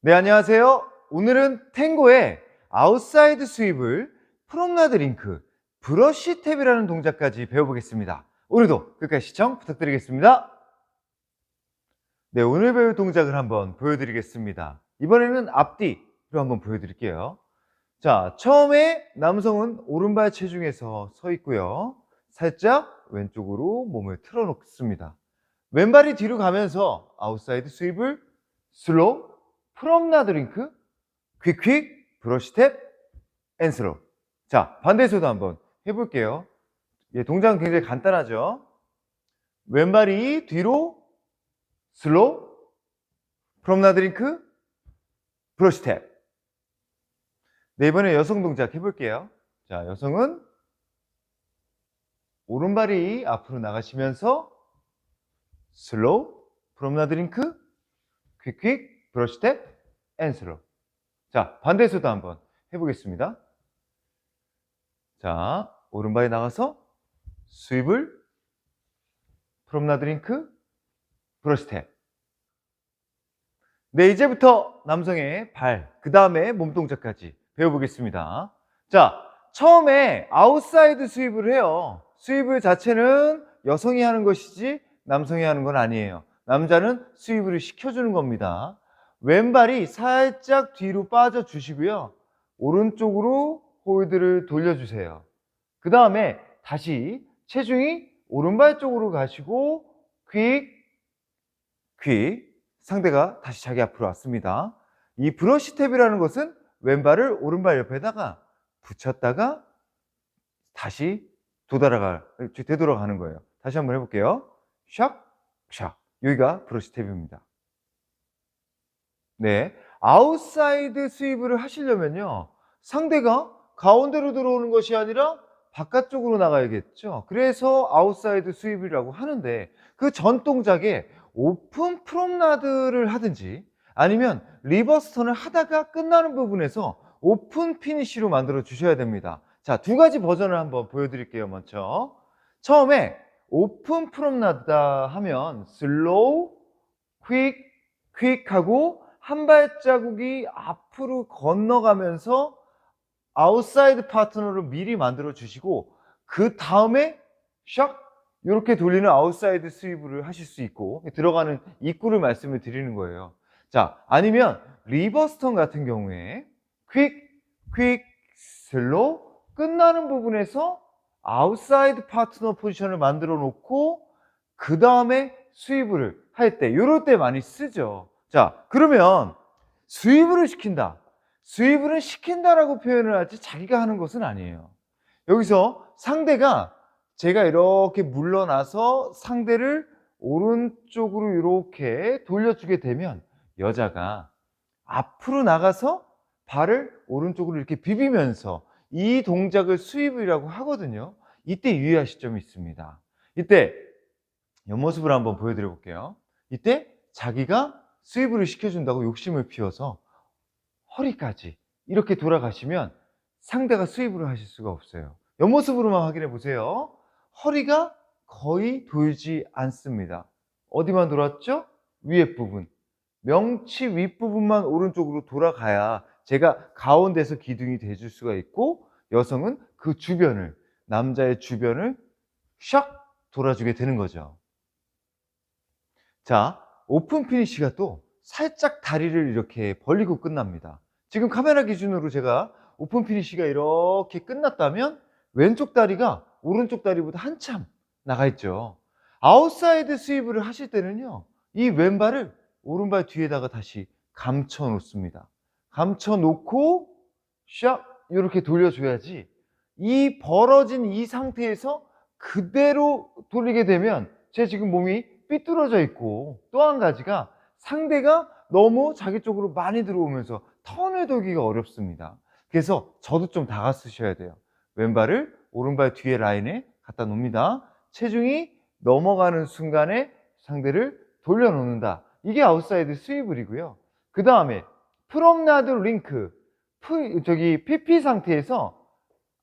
네, 안녕하세요. 오늘은 탱고의 아웃사이드 스윕을 프롬나드 링크, 브러쉬 탭이라는 동작까지 배워보겠습니다. 오늘도 끝까지 시청 부탁드리겠습니다. 네, 오늘 배울 동작을 한번 보여드리겠습니다. 이번에는 앞뒤로 한번 보여드릴게요. 자, 처음에 남성은 오른발 체중에서 서 있고요. 살짝 왼쪽으로 몸을 틀어놓습니다. 왼발이 뒤로 가면서 아웃사이드 스윕을 슬로우, 프롬나드 링크, 퀵, 브러쉬 탭, 앤 슬로우. 자, 반대에서도 한번 해볼게요. 예, 동작은 굉장히 간단하죠. 왼발이 뒤로, 슬로우, 프롬나드 링크, 브러쉬 탭. 네, 이번에 여성 동작 해볼게요. 자, 여성은 오른발이 앞으로 나가시면서 슬로우, 프롬나드 링크, 퀵, 브러쉬 탭, 앤 슬로우. 자, 반대에서도 한번 해보겠습니다. 자, 오른발이 나가서 스윕을, 프롬나드 링크, 브러쉬 탭. 네, 이제부터 남성의 발, 그 다음에 몸 동작까지 배워보겠습니다. 자, 처음에 아웃사이드 스윕을 해요. 스윕을 자체는 여성이 하는 것이지 남성이 하는 건 아니에요. 남자는 스윕을 시켜주는 겁니다. 왼발이 살짝 뒤로 빠져 주시고요. 오른쪽으로 홀드를 돌려주세요. 그 다음에 다시 체중이 오른발 쪽으로 가시고 퀵, 상대가 다시 자기 앞으로 왔습니다. 이 브러쉬 탭이라는 것은 왼발을 오른발 옆에다가 붙였다가 다시 되돌아가는 거예요. 다시 한번 해볼게요. 샥, 샥. 여기가 브러쉬 탭입니다. 네, 아웃사이드 스윕을 하시려면요, 상대가 가운데로 들어오는 것이 아니라 바깥쪽으로 나가야겠죠. 그래서 아웃사이드 스윕이라고 하는데, 그 전 동작에 오픈 프롬나드를 하든지 아니면 리버스 턴을 하다가 끝나는 부분에서 오픈 피니쉬로 만들어 주셔야 됩니다. 자, 두 가지 버전을 한번 보여드릴게요. 먼저 처음에 오픈 프롬나드다 하면 슬로우, 퀵하고 한 발자국이 앞으로 건너가면서 아웃사이드 파트너를 미리 만들어 주시고, 그 다음에 샥 이렇게 돌리는 아웃사이드 스윕을 하실 수 있고, 들어가는 입구를 말씀을 드리는 거예요. 자, 아니면 리버스 턴 같은 경우에 퀵, 슬로우, 끝나는 부분에서 아웃사이드 파트너 포지션을 만들어 놓고 그 다음에 스윕을 할 때, 이럴 때 많이 쓰죠. 자, 그러면 스윕을 시킨다. 스윕을 시킨다라고 표현을 하지 자기가 하는 것은 아니에요. 여기서 상대가, 제가 이렇게 물러나서 상대를 오른쪽으로 이렇게 돌려주게 되면 여자가 앞으로 나가서 발을 오른쪽으로 이렇게 비비면서 이 동작을 스윕이라고 하거든요. 이때 유의하실 점이 있습니다. 이때 옆모습을 한번 보여드려 볼게요. 이때 자기가 스윕을 시켜준다고 욕심을 피워서 허리까지 이렇게 돌아가시면 상대가 스윕을 하실 수가 없어요. 옆모습으로만 확인해 보세요. 허리가 거의 돌지 않습니다. 어디만 돌았죠? 위에 부분. 명치 윗부분만 오른쪽으로 돌아가야 제가 가운데서 기둥이 돼줄 수가 있고, 여성은 그 주변을, 남자의 주변을 샥 돌아주게 되는 거죠. 자, 오픈 피니쉬가 또 살짝 다리를 이렇게 벌리고 끝납니다. 지금 카메라 기준으로 제가 오픈 피니쉬가 이렇게 끝났다면 왼쪽 다리가 오른쪽 다리보다 한참 나가 있죠. 아웃사이드 스윕을 하실 때는요, 이 왼발을 오른발 뒤에다가 다시 감춰 놓습니다. 감춰 놓고 샥 이렇게 돌려줘야지, 이 벌어진 이 상태에서 그대로 돌리게 되면 제 지금 몸이 삐뚤어져 있고, 또 한 가지가 상대가 너무 자기 쪽으로 많이 들어오면서 턴을 돌기가 어렵습니다. 그래서 저도 좀 다가서셔야 돼요. 왼발을 오른발 뒤에 라인에 갖다 놓습니다. 체중이 넘어가는 순간에 상대를 돌려놓는다. 이게 아웃사이드 스위블이고요. 그 다음에 프롬나드 링크, PP 상태에서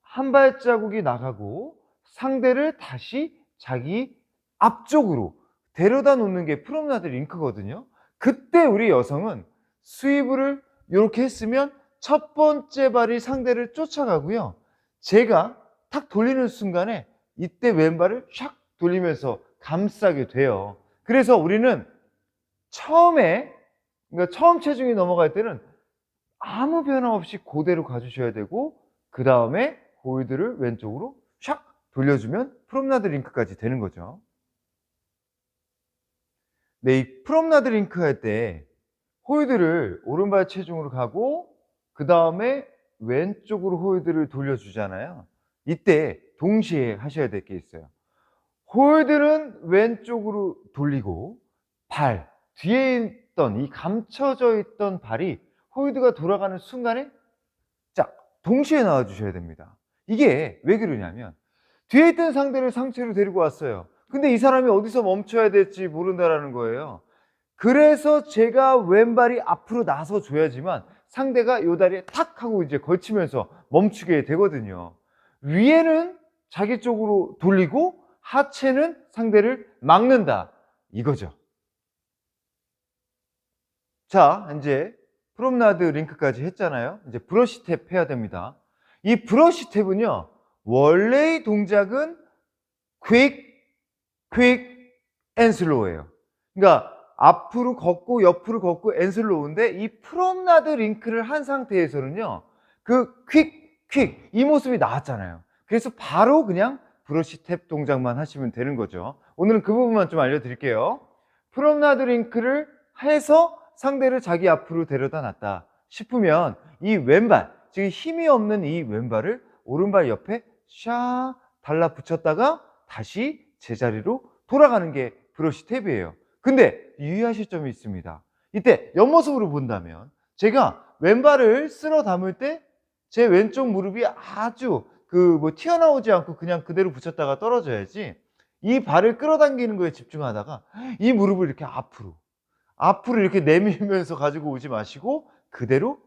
한 발자국이 나가고 상대를 다시 자기 앞쪽으로 데려다 놓는 게 프롬나드 링크거든요. 그때 우리 여성은 스위브를 이렇게 했으면 첫 번째 발이 상대를 쫓아가고요. 제가 탁 돌리는 순간에 이때 왼발을 샥 돌리면서 감싸게 돼요. 그래서 우리는 그러니까 처음 체중이 넘어갈 때는 아무 변화 없이 그대로 가주셔야 되고, 그 다음에 홀드를 왼쪽으로 샥 돌려주면 프롬나드 링크까지 되는 거죠. 네, 이 프롬나드 링크 할 때 홀드를 오른발 체중으로 가고 그 다음에 왼쪽으로 홀드를 돌려주잖아요. 이때 동시에 하셔야 될 게 있어요. 홀드는 왼쪽으로 돌리고 뒤에 있던 이 감춰져 있던 발이 홀드가 돌아가는 순간에 자, 동시에 나와 주셔야 됩니다. 이게 왜 그러냐면 뒤에 있던 상대를 상체로 데리고 왔어요. 근데 이 사람이 어디서 멈춰야 될지 모른다라는 거예요. 그래서 제가 왼발이 앞으로 나서 줘야지만 상대가 요 다리에 탁 하고 이제 걸치면서 멈추게 되거든요. 위에는 자기 쪽으로 돌리고 하체는 상대를 막는다. 이거죠. 자, 이제 프롬나드 링크까지 했잖아요. 이제 브러쉬 탭 해야 됩니다. 이 브러쉬 탭은요, 원래의 동작은 퀵 앤 슬로우예요. 그러니까 앞으로 걷고 옆으로 걷고 앤 슬로우인데, 이 프롬나드 링크를 한 상태에서는요, 그 퀵 이 모습이 나왔잖아요. 그래서 바로 그냥 브러쉬 탭 동작만 하시면 되는 거죠. 오늘은 그 부분만 좀 알려드릴게요. 프롬나드 링크를 해서 상대를 자기 앞으로 데려다 놨다 싶으면 이 왼발, 즉 힘이 없는 이 왼발을 오른발 옆에 샤 달라붙였다가 다시 제자리로 돌아가는 게 브러쉬 탭이에요. 근데 유의하실 점이 있습니다. 이때 옆모습으로 본다면 제가 왼발을 쓸어 담을 때 제 왼쪽 무릎이 아주 튀어나오지 않고 그냥 그대로 붙였다가 떨어져야지, 이 발을 끌어당기는 거에 집중하다가 이 무릎을 이렇게 앞으로 이렇게 내밀면서 가지고 오지 마시고 그대로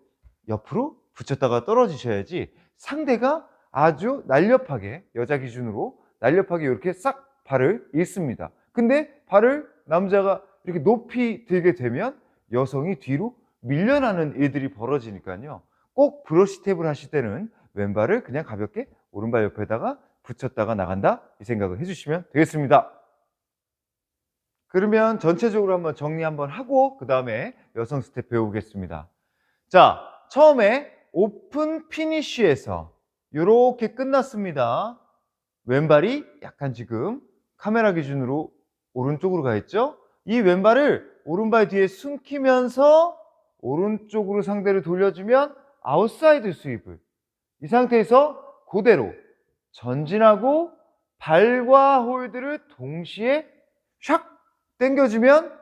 옆으로 붙였다가 떨어지셔야지 상대가 아주 날렵하게, 여자 기준으로 날렵하게 이렇게 싹 발을 잃습니다. 근데 발을 남자가 이렇게 높이 들게 되면 여성이 뒤로 밀려나는 일들이 벌어지니까요. 꼭 브러쉬 탭을 하실 때는 왼발을 그냥 가볍게 오른발 옆에다가 붙였다가 나간다, 이 생각을 해주시면 되겠습니다. 그러면 전체적으로 한번 정리 한번 하고 그 다음에 여성 스텝 배우겠습니다. 자, 처음에 오픈 피니쉬에서 이렇게 끝났습니다. 왼발이 약간 지금 카메라 기준으로 오른쪽으로 가 있죠? 이 왼발을 오른발 뒤에 숨기면서 오른쪽으로 상대를 돌려주면 아웃사이드 스윕을, 이 상태에서 그대로 전진하고 발과 홀드를 동시에 샥 당겨주면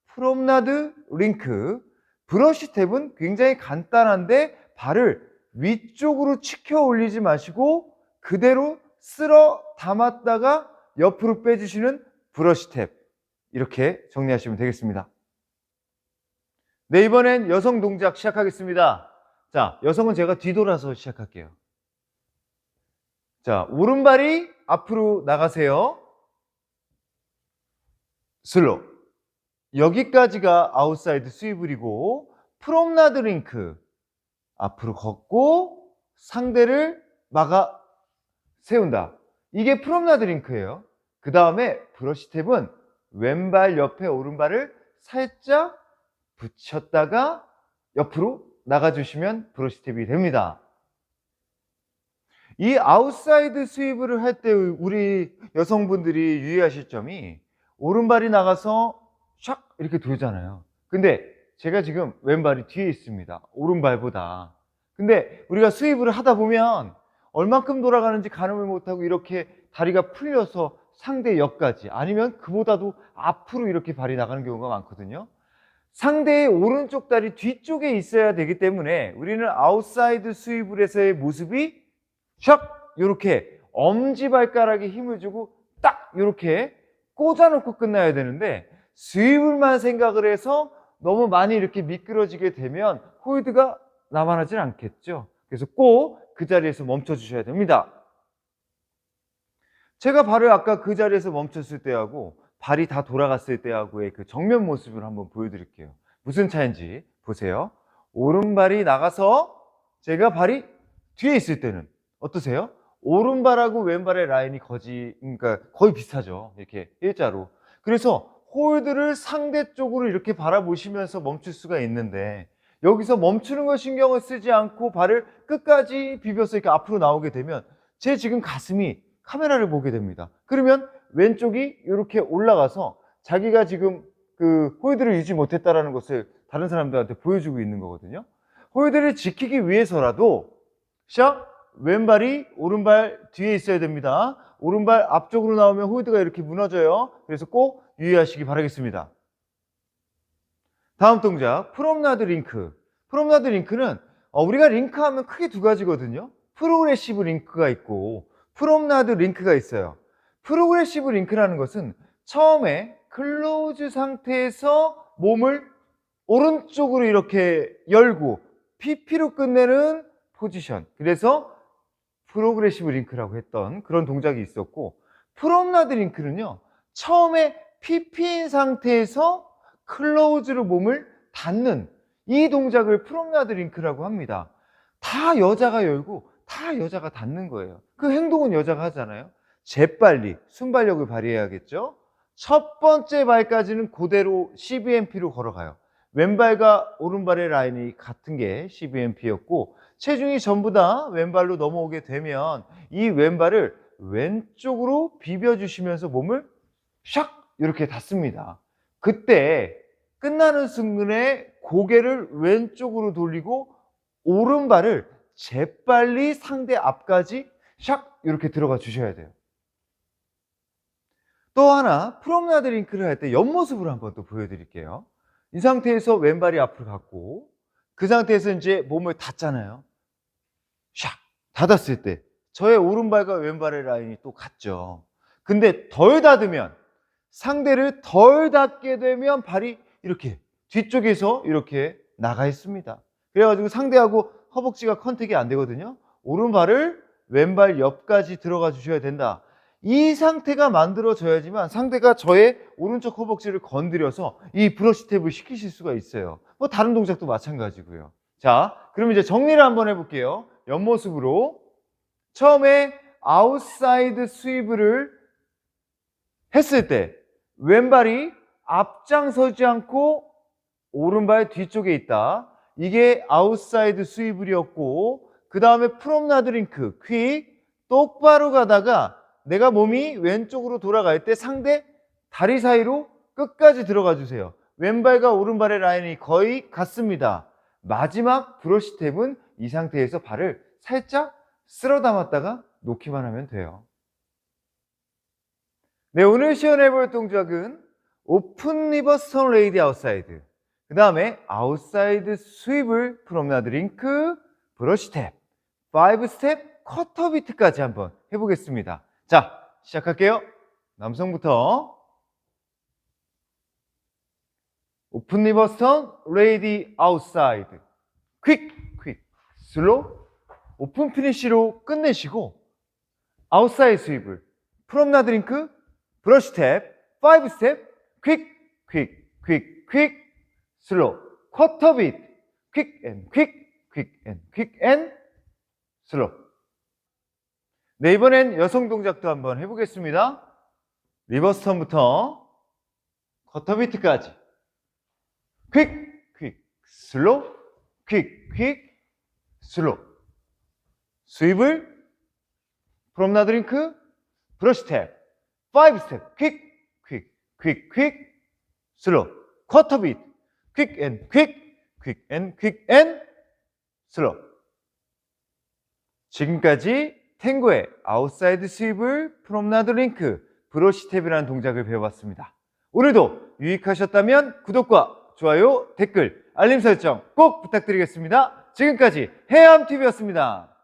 프롬나드 링크. 브러쉬 탭은 굉장히 간단한데 발을 위쪽으로 치켜 올리지 마시고 그대로 쓸어 담았다가 옆으로 빼주시는 브러쉬 탭. 이렇게 정리하시면 되겠습니다. 네, 이번엔 여성 동작 시작하겠습니다. 자, 여성은 제가 뒤돌아서 시작할게요. 자, 오른발이 앞으로 나가세요. 슬로우. 여기까지가 아웃사이드 스위블이고, 프롬나드 링크 앞으로 걷고 상대를 막아 세운다. 이게 프롬나드 링크예요. 그 다음에 브러쉬 탭은 왼발 옆에 오른발을 살짝 붙였다가 옆으로 나가주시면 브러쉬 탭이 됩니다. 이 아웃사이드 스위브를 할 때 우리 여성분들이 유의하실 점이, 오른발이 나가서 샥 이렇게 돌잖아요. 근데 제가 지금 왼발이 뒤에 있습니다. 오른발보다. 근데 우리가 스위브를 하다 보면 얼만큼 돌아가는지 가늠을 못하고 이렇게 다리가 풀려서 상대 옆까지, 아니면 그보다도 앞으로 이렇게 발이 나가는 경우가 많거든요. 상대의 오른쪽 다리 뒤쪽에 있어야 되기 때문에 우리는 아웃사이드 스위블에서의 모습이 샥 이렇게 엄지발가락에 힘을 주고 딱 이렇게 꽂아놓고 끝나야 되는데, 스위블만 생각을 해서 너무 많이 이렇게 미끄러지게 되면 홀드가 남아나질 않겠죠. 그래서 꼭 그 자리에서 멈춰 주셔야 됩니다. 제가 발을 아까 그 자리에서 멈췄을 때하고 발이 다 돌아갔을 때하고의 그 정면 모습을 한번 보여드릴게요. 무슨 차이인지 보세요. 오른발이 나가서 제가 발이 뒤에 있을 때는 어떠세요? 오른발하고 왼발의 라인이 그러니까 거의 비슷하죠. 이렇게 일자로. 그래서 홀드를 상대 쪽으로 이렇게 바라보시면서 멈출 수가 있는데, 여기서 멈추는 걸 신경을 쓰지 않고 발을 끝까지 비벼서 이렇게 앞으로 나오게 되면 제 지금 가슴이 카메라를 보게 됩니다. 그러면 왼쪽이 이렇게 올라가서 자기가 지금 그 홀드를 유지 못했다라는 것을 다른 사람들한테 보여주고 있는 거거든요. 홀드를 지키기 위해서라도 샥 왼발이 오른발 뒤에 있어야 됩니다. 오른발 앞쪽으로 나오면 홀드가 이렇게 무너져요. 그래서 꼭 유의하시기 바라겠습니다. 다음 동작, 프롬나드 링크. 프롬나드 링크는 우리가 링크 하면 크게 두 가지거든요. 프로그레시브 링크가 있고 프롬나드 링크가 있어요. 프로그레시브 링크라는 것은 처음에 클로즈 상태에서 몸을 오른쪽으로 이렇게 열고 PP로 끝내는 포지션. 그래서 프로그레시브 링크라고 했던 그런 동작이 있었고, 프롬나드 링크는요, 처음에 PP인 상태에서 클로즈로 몸을 닫는 이 동작을 프롬나드 링크라고 합니다. 다 여자가 열고 다 여자가 닫는 거예요. 그 행동은 여자가 하잖아요. 재빨리 순발력을 발휘해야겠죠. 첫 번째 발까지는 그대로 CBMP로 걸어가요. 왼발과 오른발의 라인이 같은 게 CBMP였고, 체중이 전부 다 왼발로 넘어오게 되면 이 왼발을 왼쪽으로 비벼주시면서 몸을 샥 이렇게 닫습니다. 그때 끝나는 순간에 고개를 왼쪽으로 돌리고 오른발을 재빨리 상대 앞까지 샥 이렇게 들어가 주셔야 돼요. 또 하나, 프롬나드 링크를 할 때 옆모습으로 한번 또 보여드릴게요. 이 상태에서 왼발이 앞으로 갔고, 그 상태에서 이제 몸을 닫잖아요. 샥 닫았을 때 저의 오른발과 왼발의 라인이 또 같죠. 근데 덜 닫으면, 상대를 덜 닫게 되면 발이 이렇게 뒤쪽에서 이렇게 나가 있습니다. 그래가지고 상대하고 허벅지가 컨택이 안 되거든요. 오른발을 왼발 옆까지 들어가 주셔야 된다. 이 상태가 만들어져야지만 상대가 저의 오른쪽 허벅지를 건드려서 이 브러쉬 탭을 시키실 수가 있어요. 뭐 다른 동작도 마찬가지고요. 자, 그럼 이제 정리를 한번 해볼게요. 옆모습으로 처음에 아웃사이드 스위브를 했을 때 왼발이 앞장서지 않고 오른발 뒤쪽에 있다. 이게 아웃사이드 스위블이었고, 그 다음에 프롬나드 링크, 퀵, 똑바로 가다가 내가 몸이 왼쪽으로 돌아갈 때 상대 다리 사이로 끝까지 들어가 주세요. 왼발과 오른발의 라인이 거의 같습니다. 마지막 브러쉬 탭은 이 상태에서 발을 살짝 쓸어 담았다가 놓기만 하면 돼요. 네, 오늘 시연해 볼 동작은 오픈 리버스 턴 레이디 아웃사이드, 그 다음에 아웃사이드 스윕을 프롬나드 링크, 브러쉬 탭, 5스텝 쿼터 비트까지 한번 해보겠습니다. 자, 시작할게요. 남성부터. 오픈 리버스 턴 레이디 아웃사이드, 퀵, 슬로우, 오픈 피니쉬로 끝내시고 아웃사이드 스윕을 프롬나드 링크, 브러쉬 탭, 5스텝, 퀵, 슬로우, 쿼터 비트, 퀵 앤 슬로우. 네, 이번엔 여성 동작도 한번 해보겠습니다. 리버스 턴부터 쿼터 비트까지 퀵, 슬로우, 퀵, 슬로우. 스윕을 프롬나드 링크, 브러쉬 탭, 5스텝, 퀵, 슬로우, 쿼터 비트, 퀵 앤 슬로우. 지금까지 탱고의 아웃사이드 스윕을 프롬나드 링크, 브러쉬 탭이라는 동작을 배워봤습니다. 오늘도 유익하셨다면 구독과 좋아요, 댓글, 알림 설정 꼭 부탁드리겠습니다. 지금까지 해암TV였습니다.